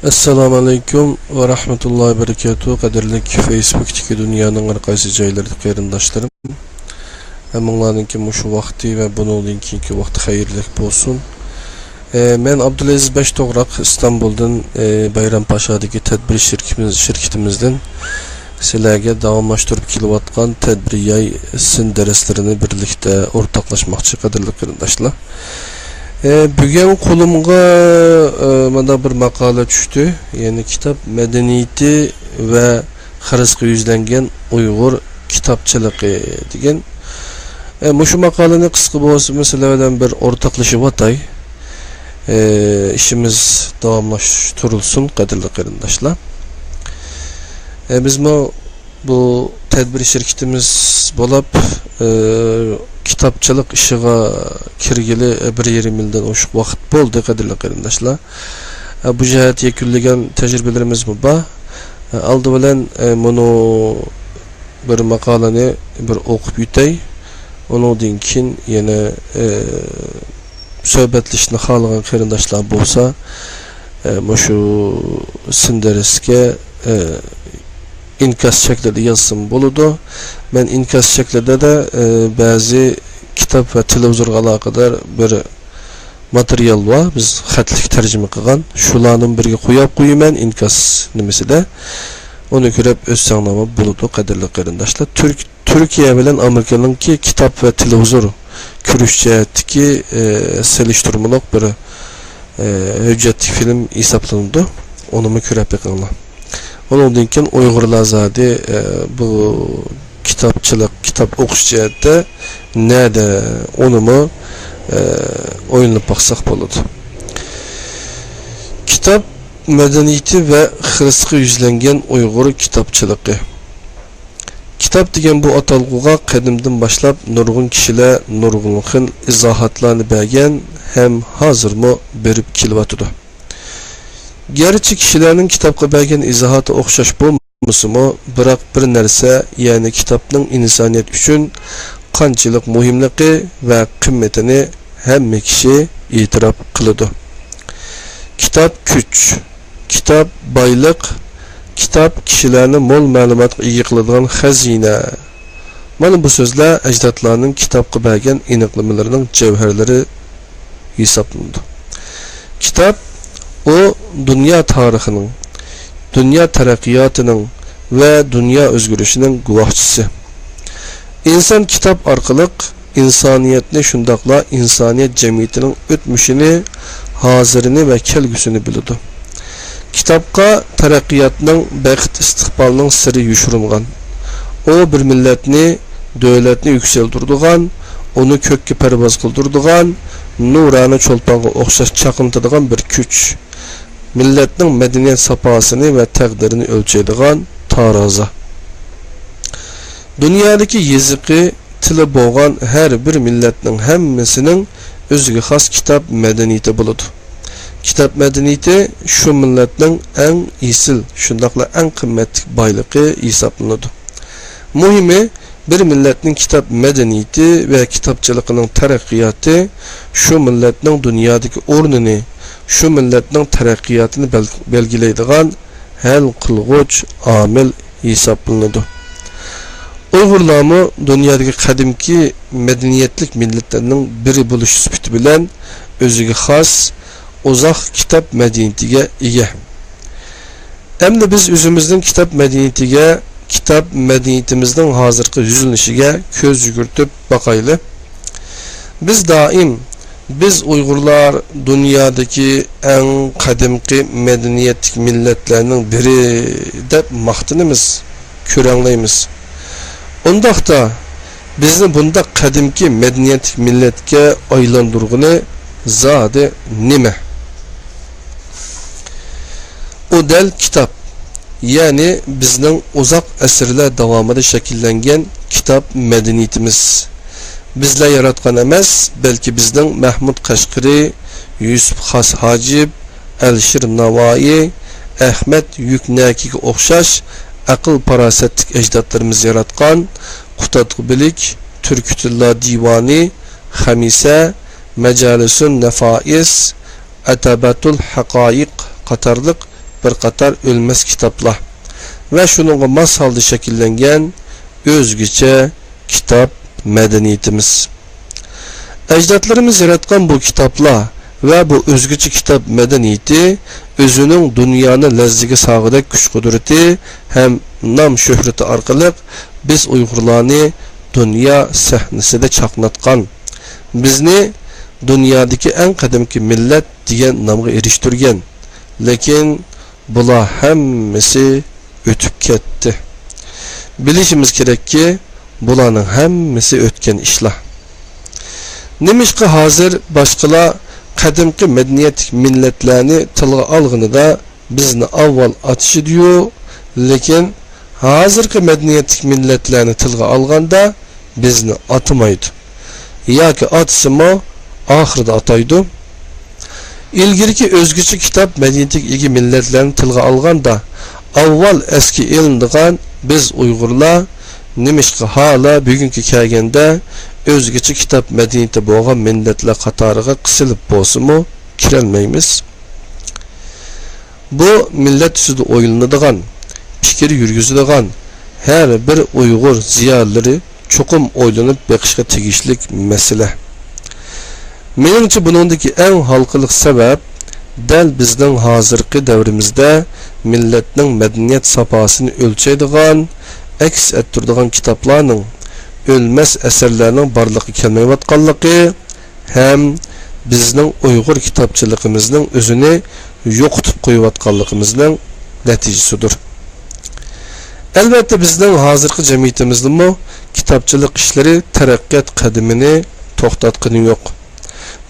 Assalamu alaikum ve rahmetullahi ve berekatuhu. Qadirlik Facebook'taki dünyanın arqaysı joylarida qarindoshlarım. Hammalarninki mushu vaqti va bundan keyingi vaqt xayrli bo'lsin. Men Abdulaziz To'g'raq İstanbuldan Bayrampaşa'dagi tadbir şirketimizden sizlarga davomlashtirib kelayotgan tadbiriyay sin darslarini birlikda o'rtoqlashmoqchi qadirli qarindoshlar. Bugün kolumga mana bir maqola tushdi. Yani kitap medeniyeti ve xarizga yuzlangan Uyg'ur kitapçılığı degan. Mushu maqolani qisqa bo'lsa sizlardan bir o'rtoqlashib o'tay. İşimiz davomlashtirilsin qadrli qarindoshlar. Biz bu tadbir şirketimiz bo'lib kitapçılık işiga kirgili 1,5 yildan oshiq vaqt bo'ldi qadrli qarindoshlar. Bu jihat yakunlagan tajribalarimiz bu. Aldı bilan bunu bir maqolani bir o'qib yutay. Ondan keyin yana suhbatlashishni xohlagan qarindoshlar bo'lsa, mushu sindarisga inkas şeklinde yazsın buludu. Ben inkas şeklinde de bazı kitap ve televizorga alaqadar bir material var. Biz xatlik tercüme qilgan. Shularning birga qo'yib inkas nimesida. Onu görüp öz sanama buludu qadirli qarindoshlar. Türkiye bilen Amerikanınki kitap ve televizor görüşçedeki seliştirmaloq bir hüccetli film hesaplandı. Onu mu görüp qilgan. Ondan keyin Uyg'urlar zadi bu kitap o'qish jihatda nada onu mu o'yinlab baqsaq bo'ladi. Kitap medeniyeti ve xarizga yuzlangan Uyg'ur kitapçılığı. Kitap degan bu atalg'uga qadimdan boshlab nurg'un kishilar nurg'un xil izohatlarni bergan ham hozirmi berib kelyapti. Gerçi kişilerin kitapga bergan izohati o'xshash bo'lmasa-mu, biroq bir narsa, ya'ni kitapning insoniyat uchun qanchalik muhimligi va qimmatini hamma kishi e'tirof qiladi. Kitap kuch, kitap boylik, kitap kishilarni mo'l ma'lumotga ega qiladigan xazina. Mana bu so'zlar ajdodlarning kitapga bergan aniqlamalarining javharlari hisoblanadi. Kitap o dünya tarixinin, dünya taraqqiyotinin ve dünya özgürlüğünün guvahçısı. İnsan kitap arqılıq insaniyetini şundaqla insaniyet cemiyetinin ötmüşünü, hazirini ve kelgüsünü bilidi. Kitapqa taraqqiyotning bəxt istiqbalının siri yuşurulğan. O bir milletini, dövlətini yükseldirdiğan, onu kökki pervaz qıldırdiğan, nurani çolpağa oxşaş çaqıntıdığan bir güç. Milletning medeniyet sapasını ve təqdirini ölçeydiğen taraza. Dünyadaki yeziqi, tili boğan her bir milletning hemmisinin özüge xas kitap medeniyeti buludu. Kitap medeniyeti şu milletning en isil, şundaqla en qimmatli boyligi hisoblanadi. Muhimi bir milletning kitap medeniyeti ve kitapçılığının taraqqiyoti şu milletning dünyadaki o'rnini, şu milletning taraqqiyotini belgilaydigan hal qilg'uch amil hisoblanadi. Uyg'urlarmi dunyodagi qadimki medeniyetlik millatlarning biri bo'lish sifati bilan o'ziga xos uzoq kitap medeniyetiga ega. Endi biz o'zimizning kitap medeniyetiga, kitap medeniyetimizning hozirgi yuzlanishiga ko'z yugurtib baqayli. Biz Uyg'urlar dünyadaki en qadimki medeniyetlik milletlerinin biri deb maqtinimiz, ko'ranglaymiz. Ondaqda bizni bunda qadimki medeniyetlik milletga aylandırğını zade nima? O del kitap. Yani bizning uzoq asrlar davomida shakllangan kitap medeniyetimiz. Bizler yaratgan emas, belki bizning Mahmud Qashqari, Yusuf Xas Hacib, Alisher Navoiy, Ahmet Yuknakiga o'xshash aql parasatlik ajdodlarimiz yaratgan Qutadg'ubilik, Turkutullo Divani, Xamisa, Majalisun Nafais, Atabatul Haqaiq qatorliq bir qator o'lmas kitoblar va shuningga mos holda shakllangan o'zgacha kitob madaniyatimiz. Ajdodlarimiz yaratgan bu kitoblar va bu o'zgacha kitob madaniyati o'zining dunyoni lazziga sog'idek kuch-qudrati ham nom shuhrati orqali biz Uyg'urlarni dunyo sahnasida chaqnatgan, bizni dunyodagi eng qadimgi millat degan nomga erishtirgan. Lekin bular hammasi o'tib ketdi. Bilishimiz kerakki, bularning hammasi o'tgan ishlar. Nimishqa hozir boshqalar qadimgi madaniyat millatlarni tilga olganida bizni avval atishdiyu, lekin hozirgi madaniyat millatlarni tilga olganda bizni atmaydi. Yoki atsimi oxirida ataydi. İlgirki o'zgacha kitob madaniyatiga ega millatlarni tilga olganda avval eski ilindigan biz Uyg'urlar nimishqa hala bugungi kelganda o'zgacha kitob madaniyati bo'lgan millatlar qatoriga qisilib bo'lsa-mu kirolmaymiz. Bu millat ustida o'ylanadigan, fikr yurgizadigan her bir Uyg'ur ziyolilari cho'qim o'ylanib beqishga tegishlik masala. Meningcha buningdagi eng halqiliq sabab dal bizning hozirgi davrimizda millatning madaniyat safosini o'lchaydigan, aks ettiradigan kitoblarning, o'lmas asarlarning borligi kelmayotganligi ham bizning Uyg'ur kitobchiligimizning o'zini yo'qotib qo'yayotganligimizning natijasidir. Albatta bizning hozirgi jamiyatimizning kitobchilik ishlari taraqqiyot qadamini to'xtatgani yo'q.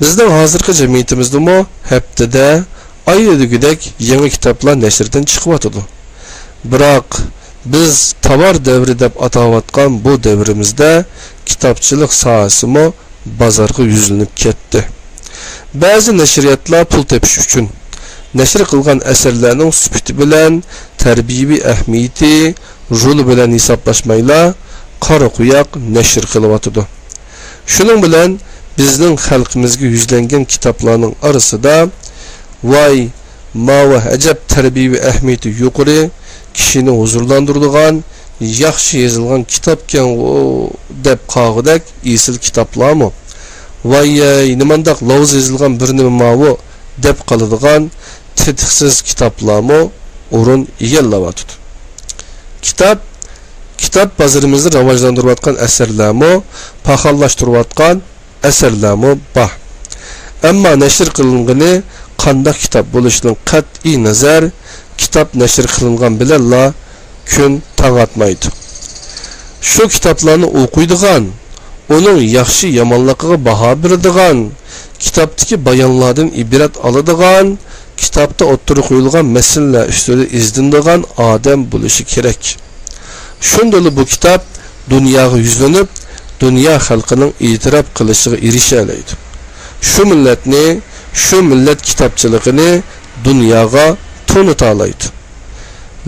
Bizning hozirgi jamiyatimizda haftada oydagidek yangi kitoblar nashrdan chiqyotdi. Biroq biz tovar davri deb atayotgan bu davrimizda kitobchilik sohasimi bozorga yuzlanib ketdi. Ba'zi nashriyatlar pul tepish uchun nashr qilgan asarlarning sifati bilan tarbiyaviy ahamiyati, roli bilan hisoblashmayla qora quyoq nashr qilyotdi. Shuning bilan bizning xalqimizga yuzlangan kitoblarning orasida voy mava ajab tarbiyaviy ahamiyati yuqori, kishini huzurlantiradigan, yaxshi yozilgan kitobkan deb qog'idak esil kitoblarmi? Voy nimandaq lafz yozilgan bir nima mavu deb qoladigan tetiksiz kitoblarmi o'rin egallayotdi. Kitap bozorimizni rivojlantirayotgan asarlarmi, paxallashtirayotgan asarlarmi bor. Ammo nashr qilingani qanday kitob bo'lishidan qat'iy nazar kitob nashr qilingan bilanla kun tang'atmaydi. Shu kitoblarni o'qiydigan, uning yaxshi yomonligiga baho beradigan, kitobdagi bayonlardan ibrat oladigan, kitobda o'ttirib qo'yilgan masalalar ustida izlanadigan odam bo'lishi kerak. Shundayla bu kitob dunyoga yuzlanib, dunyo xalqining e'tirof qilishiga erisha oladi. Shu millat kitobchiligini dunyoga tanıta oladi.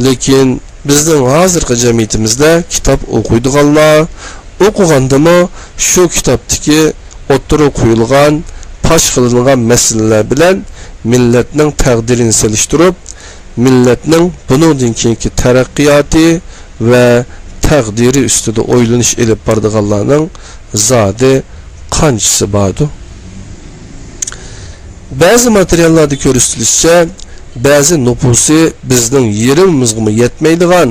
Lekin bizning hozirgi jamiyatimizda kitob o'qiydiganlar o'qigandimi shu kitobdagi o'ttirib qo'yilgan, pash qilingan masalalar bilan millatning taqdirini selishtirib, millatning buningdan keyingi taraqqiyoti va taqdiri ustida o'ylanish elib bordiganlarning zodi qanchasi bordi? Ba'zi materiallarda ko'rsatilishicha, ba'zi nufusi bizning yerimizga yetmaydigan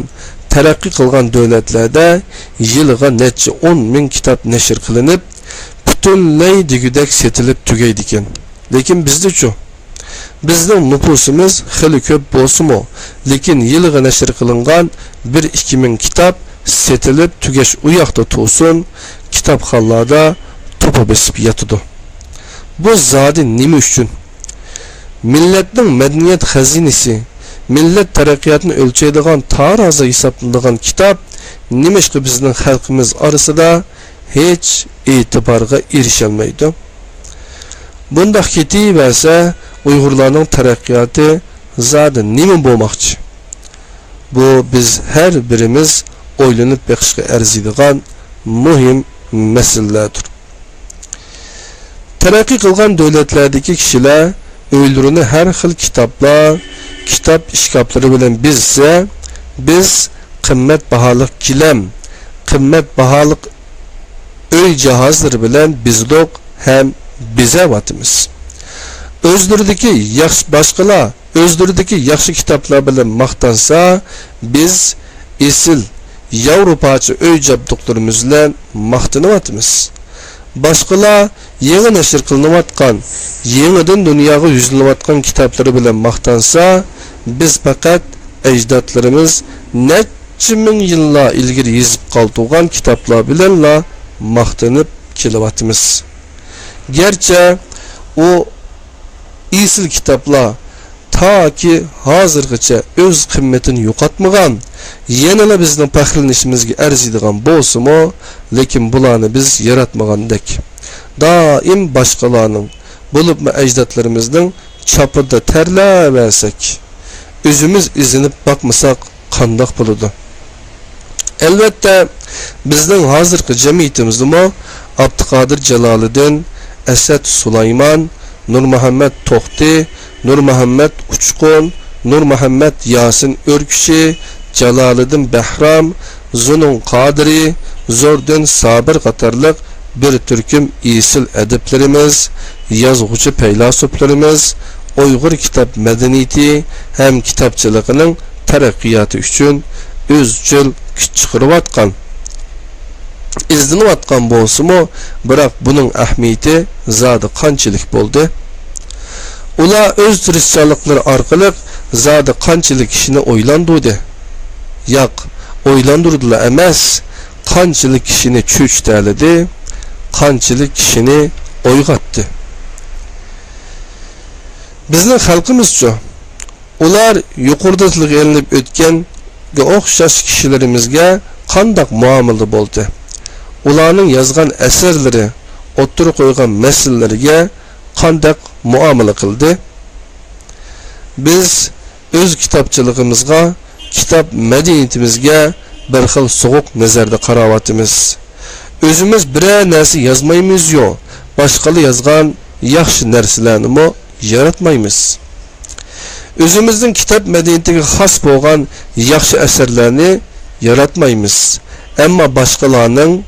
taraqqiy qilgan davlatlarda yiliga necha 10 ming kitob nashr qilinib, butunlay degudek setilib tugaydi ekan. Lekin bizda-chu, bizning nufusimiz xili ko'p bo'lsa-mu, lekin yiliga nashr qilingan 1-2 ming kitob setilib tugash u yoqda tursin, kitobxonlarda to'pa besib yotadi. Bu zodi nima uchun? Millatning madaniyat xazinasi, millat taraqqiyotini o'lchaydigan tarozi hisoblanadigan kitob nimashqa bizning xalqimiz orasida hech e'tiborga erisha olmaydi. Bunda ketaversa Uyg'urlarning taraqqiyoti zodi nima bo'lmoqchi? Bu biz har birimiz o'ylanib beqishga arziydigan muhim masalalardir. Taraqqiy qilgan davlatlardagi kishilar öylürünü her xil kitaplar, kitap işkapları bilen bizse, biz qimmat bahalık gilam, qimmat bahalık öy cihazları bilen bizdoq hem bize vatimiz. Özlürdeki yaxşı başqalar, özlürdeki yaxşı kitaplar bilen maqtansa, biz esil Avrupaçı öy jabduqlarımız bilen maqtanyapmiz. Başqalar yeni neşir qılınıvatqan, yeniden dünyaga yüzlünüvatqan kitapları bilen maqtansa, biz faqat ecdatlarımız neçe ming yıllar ilgiri yezip qaldıgan kitaplar bilenla maqtanıp kelyapmiz. Gerçi o esil kitaplar ta ki hazırgacha öz qimmatini yo'qotmagan, yanala bizning faxrlanishimizga arziydigan bo'lsa-mu, lekin bularni biz yaratmagandek. Doim boshqalarning, bo'libmi ajdodlarimizning chopida terlaversak, o'zimiz izinib bakmasak qandoq bo'ladi? Albatta, bizning hozirgi jamiyatimizda Abduqodir Jaloliddin, Asad Sulaymon, Nur Muhammad To'xti, Nur Muhammad Uchqun, Nur Muhammad Yasin Örküşi, Jaloliddin Bahram, Zunun Qadiri, Zordin Sabir qatarliq bir türküm esil ediplerimiz, yazgıcı peylasoplarımız, Uyghur kitap medeniyeti hem kitapçılığının terakkiyatı üçün özcül güç çıqırıvatqan. İzlinivatqan bolsumu, biroq bunun ahmiyeti zadi qanchalik bo'ldi? Ular öz turistçilikleri arqılıq zadi qanchalik kishini o'ylandirdi? Yo'q, o'ylandırdılar emas, qanchalik kishini cho'chtaladi, qanchalik kishini o'yg'atdi. Bizning xalqimizcha ular yuqorida tilg'anib o'tganga o'xshash kishilarimizga qandoq muomala bo'ldi? Ularning yozgan asarlari, o'ttirib qo'ygan masalalarga qandoq muomala qildi? Biz öz kitapçılığımızga, kitap medeniyetimizga bir xil soğuk nazarda qaravatimiz. Özümüz biror narsa yazmaymiz yo, başqalar yazgan yaxshi narsalarni mo yaratmaymiz. Özümüzün kitap medeniyetiga xos bo'lgan yaxshi asarlarni yaratmaymiz. Ammo başqalarning,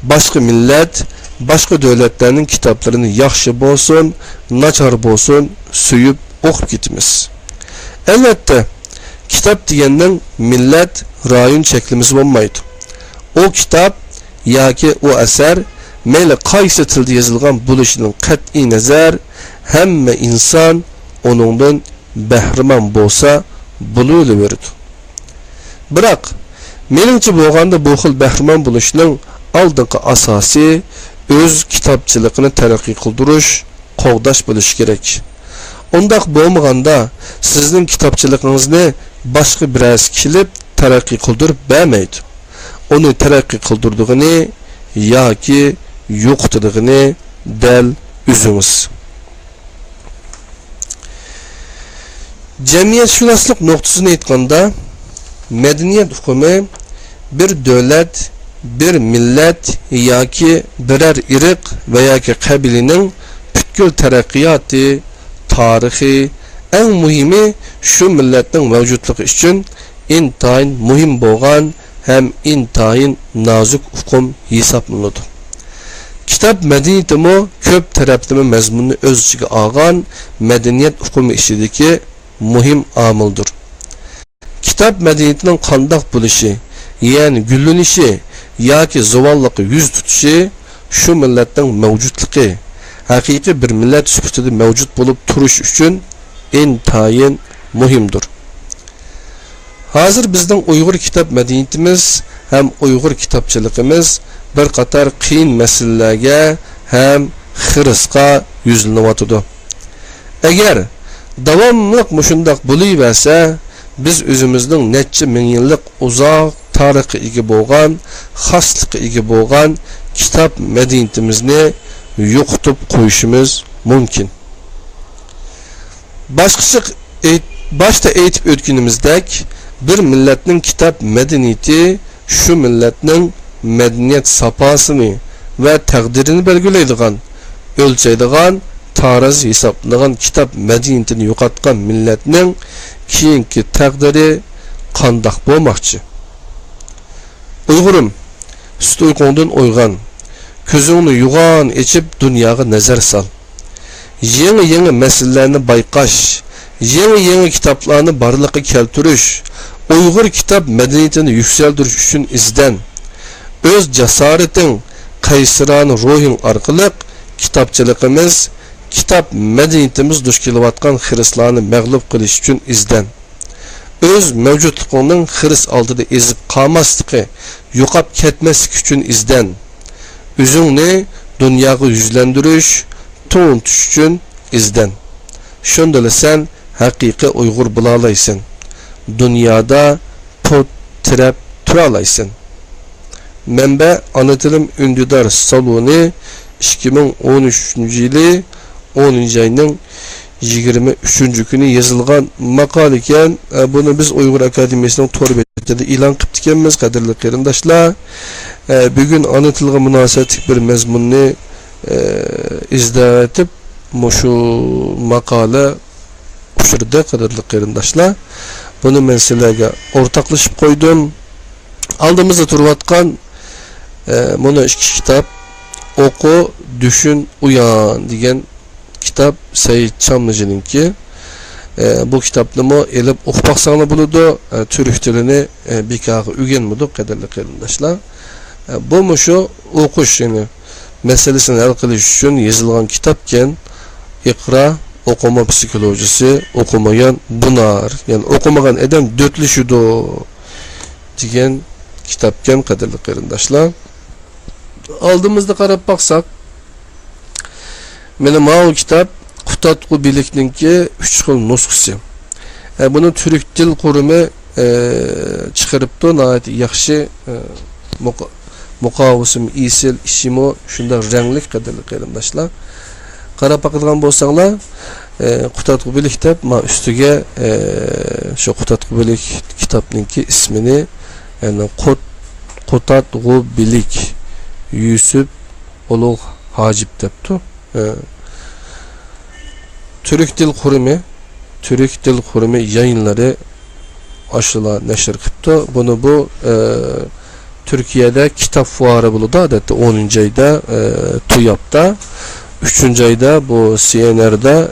başqa millat, başqa davlatlarning kitaplarını yaxshi bo'lsin, nachar bo'lsin, suyib o'qib ketimiz. Elbette kitap degandan millat, rayon cheklimiz bo'lmaydi. O kitap yoki o asar mayli qaysi tilda yozilgan bo'lishidan qat'iy nazar hamma inson onundan bahramand bo'lsa bo'laveradi. Biroq meningcha bo'lganda bu xil bahramand bo'lishning oldingi asosi öz kitapçılığını taraqqiy qildirish, qo'g'dash bo'lishi kerak. Undaq bo'lmaganda sizning kitapçılığınızı başqa birasi kelib taraqqiy qildirib bermaydi. Onu taraqqiy qildirdigini yoki yo'qotdigini dal o'zingiz. Cemiyatshunoslik nuqtasini aytganda, madaniyat hukmi bir davlat, bir millat yoki biror irq va yoki qabilaning butkul taraqqiyoti, tarixi, eng muhimi shu millatning mavjudligi uchun intayin muhim bo'lgan ham intayin nozik hukm hisoblanadi. Kitap madaniyatimi ko'p taraflama mazmunni o'z ichiga olgan madaniyat hukmi ishidagi muhim omildir. Kitap madaniyatining qandoq bo'lishi, ya'ni gullanishi yoki zavolliqi yuz tutishi shu millatning mavjudligi, haqiqiy bir millat sifatida mavjud bo'lib turish uchun intayin muhimdir. Hozir bizning Uyg'ur kitap madaniyatimiz ham Uyg'ur kitapçılığımız bir qator qiyin masalalarga ham xirisqa yuzlanyapti. Agar davomli mushundaq bo'laversa, biz o'zimizning necha ming yillik uzoq tarixga ega bo'lgan, xoslikka ega bo'lgan kitap madaniyatimizni yo'qotib qo'yishimiz mumkin. Başta aytib o'tganimizdek, bir millatning kitap madaniyati shu millatning madaniyat safosini va taqdirini belgilaydigan, o'lchaydigan taraz hesaplangan kitap medeniyetini yo'qotgan millatning keyingi taqdiri qandoq bo'lmoqchi? Uyg'urim, süt uyqungdan uyg'on, ko'zingni yug'on echib dunyoga nazar sol. Yangi masalalarni bayqash, yangi kitoblarni barliqqa keltirish, Uyg'ur kitap medeniyetini yükseltirish uchun izdan. Öz jasorating, qaysirona ruhing orqali kitobchiligimiz, kitap medeniyetimiz duch kelayotgan xirislarni mag'lub qilish uchun izdan. Öz mavjudligining xiris oldida ezib qolmasligi, yo'qab ketmaslik uchun izdan. O'zingni dunyoga yuzlantirish, to'ntish uchun izdan. Shunda sen haqiqiy Uyg'ur bo'la olasan. Dunyoda pot tirab tura olasan. Manba Ana tilim Ündüdar Saloni 2013-yili 10-ayning 23 kuni yozilgan maqol ekan. Buni biz Uyg'ur Akademiyasining tor betida e'lon qilib ekanmiz, qadrli qarindoshlar. Bugun ana tilga munosabatli bir mazmunni izlatib shu maqola ushurda, qadrli qarindoshlar. Buni men sizlarga o'rtoqlashib qo'ydim. Oldimizda turayotgan mana ikki kitob, O'qu, Düşün, Uyan degan kitap Said Çamlıcı'nınki. Bu kitapnımı elip o'qib baqsanglar bo'ladi. Türk tilini bekağı o'rganmadik, qadrli qarindoshlar. Bu shu o'qish, yani meselesini hal qilish uchun yozilgan kitobken, Iqra o'qima psikologiyasi, o'qimagan bunar, yani o'qimagan odam dötlüşüdü degan kitobken, qadrli qarindoshlar. Oldimizda qarab baqsak, mana bu kitap Qutatqu Bilikninki 3 xil nusxasi. Buni Türk dil qurumi chiqaribdi, nihoyat yaxshi muqovisim, isil, ishimo shunda rangli, qadrli qarindoshlar. Qarab baqadigan bo'lsanglar, Qutatqu Bilik deb ma ustiga shu Qutatqu Bilik kitobninki ismini, yani Qutatqu Bilik Yusuf Ulug' Hacip debdi. Türk dil qurumi yayınları aşıla neşir qilibdi. Bunu bu Türkiye'de kitap fuarı bulundu. Adette 10. ayda Tuyap'ta, 3. ayda bu CNR'da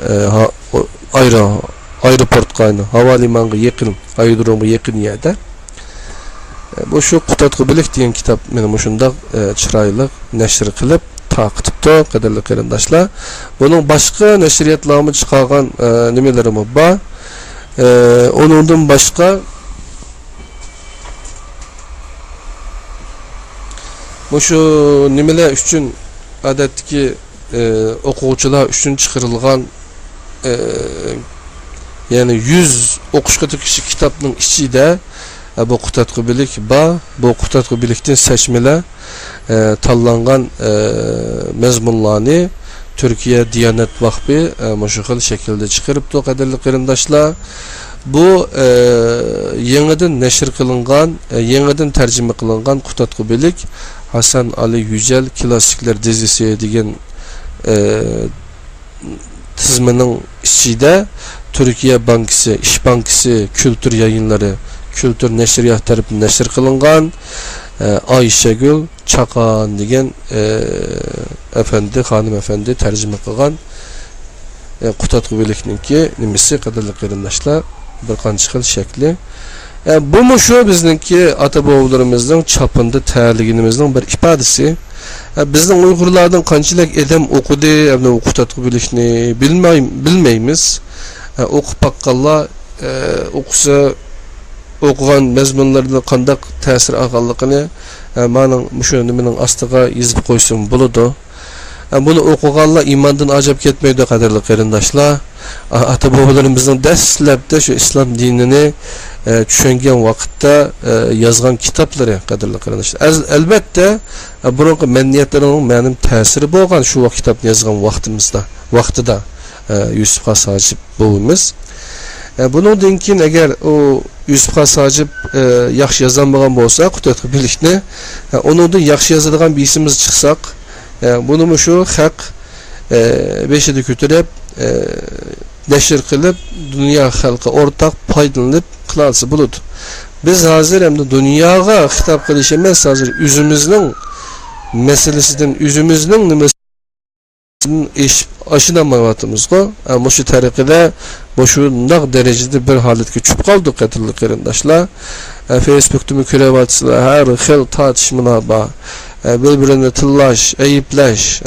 aeroport kaynağı, havalimanı yakın, aerodromu yakın yerde. Bu şu Qutatqu Bilik degan kitap meni shunda chiroyli nashr qilib taqibdi, qadrli qarindoshlar. Buning boshqa nashriyatlarni chiqargan nimalarimiz bor. Onundan boshqa shu nimalar uchun odatdagi o'quvchilar uchun chiqarilgan, yani 100 o'qishga tegishli kitobning ichida bu Qutatqu Bilik ba, bu Qutatqu Bilik'ten seçmeler tanlangan mezmunlarını Türkiye Diyanet Vakfı meşhur şekilde çıkarıptı, qadrli qarindoshlar. Bu yeniden neşr kılıngan, yeniden tercüme kılıngan Qutatqu Bilik Hasan Ali Yücel Klasikler dizisi degan tiziminin içinde Türkiye Bankası, İş Bankası, Kültür Yayınları, Kültür Neşriyat tarafından neşr kılıngan Ayşegül Çakan degan hanım efendi tercüme kılgan Qutatqu Bilikninki nimasi, qadrli qarindoshlar, bir qancha xil shakli. Bu shu bizninki ata-bobolarimizning chopindi tayyorligimizning bir ifodasi. Bizning Uyg'urlardan qanchalik odam o'qidi, bu Qutatqu Bilikni bilmaymiz. O'qib baqqanlar o'qisa o'qigan mazmunlarda qanday ta'sir olganligini mening shu nimaning ostiga yozib qo'ysam bo'ladi. Bunu o'qiganlar imondan ajab ketmaydi, qadrli qarindoshlar. Ata-bobolarimizning dastlabda shu islom dinini tushungan vaqtda yozgan kitoblari, qadrli qarindoshlar. Albatta burungi madaniyatlarining ma'lum ta'siri bo'lgan shu kitobni yozgan vaqtida Yusuf Hasajib buvimiz. Bundan keyin agar o Yusuf Hasajib yaxshi yozgan bo'lsa, Qutatqu Bilikni, onundan yaxshi yozadigan birisimiz chiqsak, bunu shu haq beşidi kütürüp neşir kılıp dünya halkı ortak paydalanıp kılalsı bulut. Biz hazır hem de dünyaya hitap kılış emas, hazır üzümüzün meselesinden üzümüzün nimesinin aşınamayatımız ko. Ama şu tarikide boşundaq derecede bir haletke çüp kaldık katillik kerindaşlar. Facebook'ta mükrevatsılar her xil tartışmalar ba. Birbirine tıllaş, eyipleş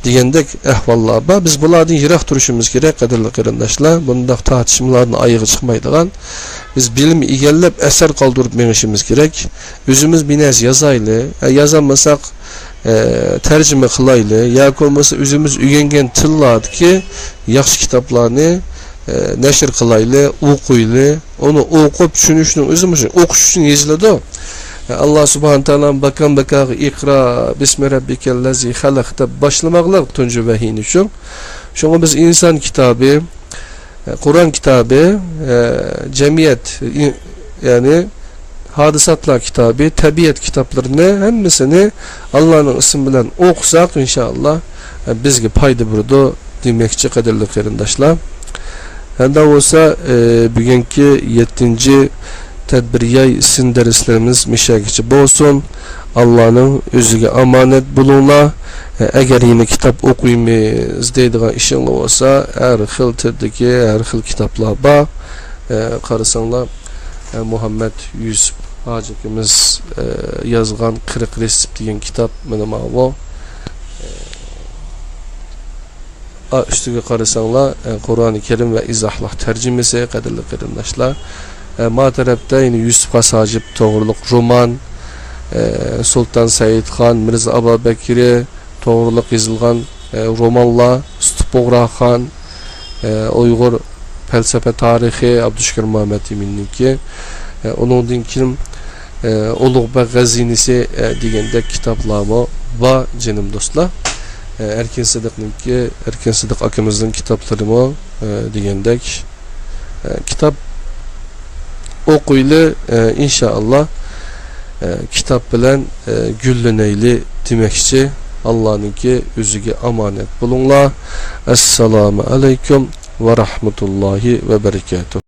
degендek ahvallar ba. Biz bulardan yirak duruşumuz gerek katillik kerindaşlar. Bundaq tartışmalardan ayığı çıkmaydıgan. Biz bilim egellep eser kaldırıp menişimiz gerek. Özümüz binez yazaylı. Yazamasak tercüme kılaylı. Ya olmasa özümüz üyengen tıllardı ki yaxşı kitaplarını neşir kılaylı, okuylu. Onu okup düşünüşünün özümüzün okuş için yazıladı. Allah subhanahu ta'ala bakan ikra bismi rabbikellezi halakta başlamakla tuncu vehin için. Şuna biz insan kitabı, Kur'an kitabı, cemiyet yani hadisatlar kitabı, tabiat kitaplarını hemmisini Allah'ın ismi bilen okusak inşallah bizge payda burada demekçi kaderli kerindaşlar. Hem de olsa bugünkü 7. tedbiriyay isim derslerimiz mişakici bolsun. Allah'ın özüge amanet bulunla. Eğer yine kitap okuyumuz deydiğin işin olsa her xil terdeki her xil kitaplar ba karısanlar Muhammed Yusuf Hacıkimiz yazgan 40 resip degan kitap benim o üstüge karısanlar Kur'an-ı Kerim ve izahlar tercümesi kadirli kerindaşlar. Ma tarafta yine Yusuf Hasacip doğruluk roman, Sultan Said Khan, Mirza Aba Bekir'i doğruluk yazılgan romanla, Stupogra Khan, Uygur felsefe tarihi Abdüşkür Muhammed Emin'ninki, onun dinkin Uluğba Gazinisi degendek kitaplarımı va canım dostlar. Erkin Sıdık'ninki, Erkin Sıdık akımızın kitaplarımı degendek kitap okuyla inşallah kitap bilen güllüneyli demekçi Allah'ınki özüge amanet bulunla. Esselamu aleyküm ve rahmetullahi ve berekatuhu.